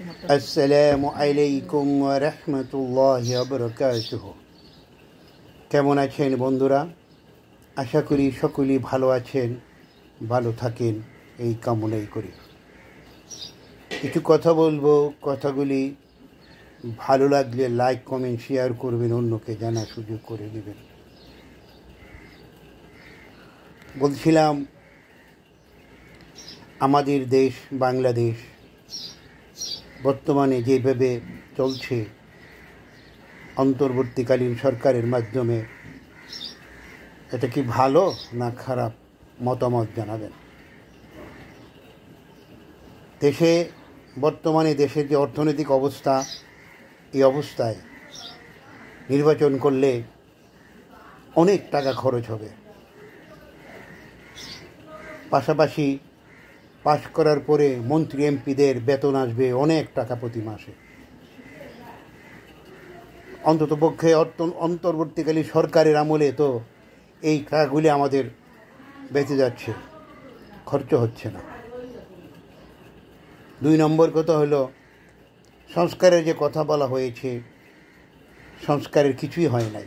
আসসালামু আলাইকুম ওয়া রাহমাতুল্লাহি ওয়া বারাকাতুহু। কেমন আছেন বন্ধুরা? আশা করি সকলেই ভালো আছেন, ভালো থাকেন, এই কামনাই করি। কিছু কথা বলবো, কথাগুলি ভালো লাগলে লাইক কমেন্ট শেয়ার করবেন, অন্যকে জানার সুযোগ করে দেবেন। বলছিলাম, আমাদের দেশ বাংলাদেশ বর্তমানে যেভাবে চলছে অন্তর্বর্তীকালীন সরকারের মাধ্যমে, এটা কি ভালো না খারাপ? মতামত জানাবেন। বর্তমানে দেশের যে অর্থনৈতিক অবস্থা, এই অবস্থায় নির্বাচন করলে অনেক টাকা খরচ হবে। পাশাপাশি পাশ করার পরে মন্ত্রী এমপিদের বেতন আসবে অনেক টাকা প্রতি মাসে। অন্ততপক্ষে অন্তর্বর্তীকালীন সরকারের আমলে তো এই টাকাগুলি আমাদের বেঁচে যাচ্ছে, খরচ হচ্ছে না। 2 নম্বর কথা হলো, সংস্কারের যে কথা বলা হয়েছে, সংস্কারের কিছুই হয় নাই।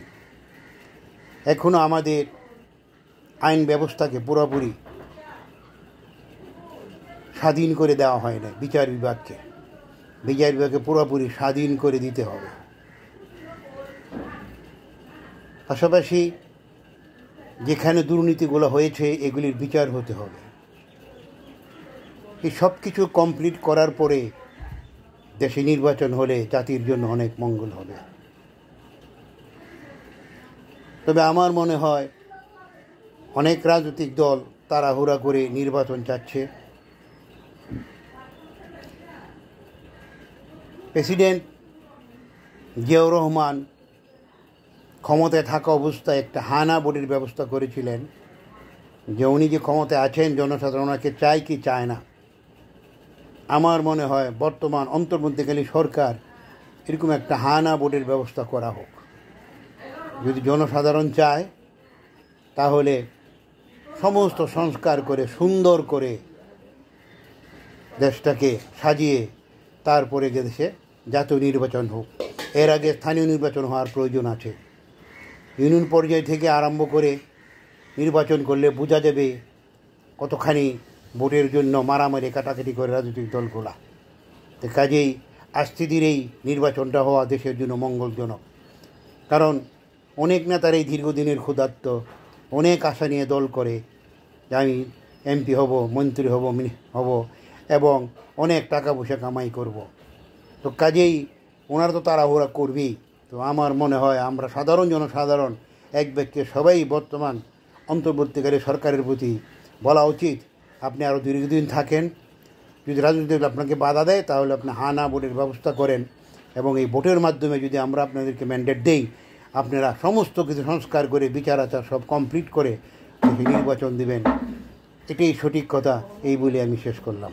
এখনও আমাদের আইন ব্যবস্থাকে পুরোপুরি স্বাধীন করে দেওয়া হয় না। বিচার বিভাগকে পুরোপুরি স্বাধীন করে দিতে হবে। পাশাপাশি যেখানে দুর্নীতিগুলো হয়েছে, এগুলির বিচার হতে হবে। এই সব কিছু কমপ্লিট করার পরে দেশে নির্বাচন হলে জাতির জন্য অনেক মঙ্গল হবে। তবে আমার মনে হয় অনেক রাজনৈতিক দল তাড়াহুড়া করে নির্বাচন চাচ্ছে। প্রেসিডেন্ট জিয়াউর রহমান ক্ষমতায় থাকা অবস্থায় একটা হানা ভোটের ব্যবস্থা করেছিলেন, যে উনি যে ক্ষমতায় আছেন জনসাধারণ ওনাকে চায় কি চায় না। আমার মনে হয় বর্তমান অন্তর্বর্তীকালীন সরকার এরকম একটা হানা ভোটের ব্যবস্থা করা হোক। যদি জনসাধারণ চায় তাহলে সমস্ত সংস্কার করে সুন্দর করে দেশটাকে সাজিয়ে তারপরে দেশে জাতীয় নির্বাচন হোক। এর আগে স্থানীয় নির্বাচন হওয়ার প্রয়োজন আছে। ইউনিয়ন পর্যায় থেকে আরম্ভ করে নির্বাচন করলে বোঝা যাবে কতখানি ভোটের জন্য মারামারি কাটাকাটি করে রাজনৈতিক দলগুলা। তো কাজেই আস্তে ধীরেই নির্বাচনটা হওয়া দেশের জন্য মঙ্গলজনক। কারণ অনেক নেতারাই দীর্ঘদিনের ক্ষুধার্ত, অনেক আশা নিয়ে দল করে যে আমি এমপি হব, মন্ত্রী হব এবং অনেক টাকা পয়সা কামাই করব। তো কাজেই ওনারা তো তাড়াহুড়া করবেই। তো আমার মনে হয় আমরা জনসাধারণ এক ব্যক্তি সবাই বর্তমান অন্তর্বর্তীকালীন সরকারের প্রতি বলা উচিত, আপনি আরও দীর্ঘদিন থাকেন। যদি রাজনৈতিক দল আপনাকে বাধা দেয় তাহলে আপনি হানা ভোটের ব্যবস্থা করেন, এবং এই ভোটের মাধ্যমে যদি আমরা আপনাদেরকে ম্যান্ডেট দেই, আপনারা সমস্ত কিছু সংস্কার করে বিচার আচার সব কমপ্লিট করে নির্বাচন দেবেন। এটাই সঠিক কথা, এই বলে আমি শেষ করলাম।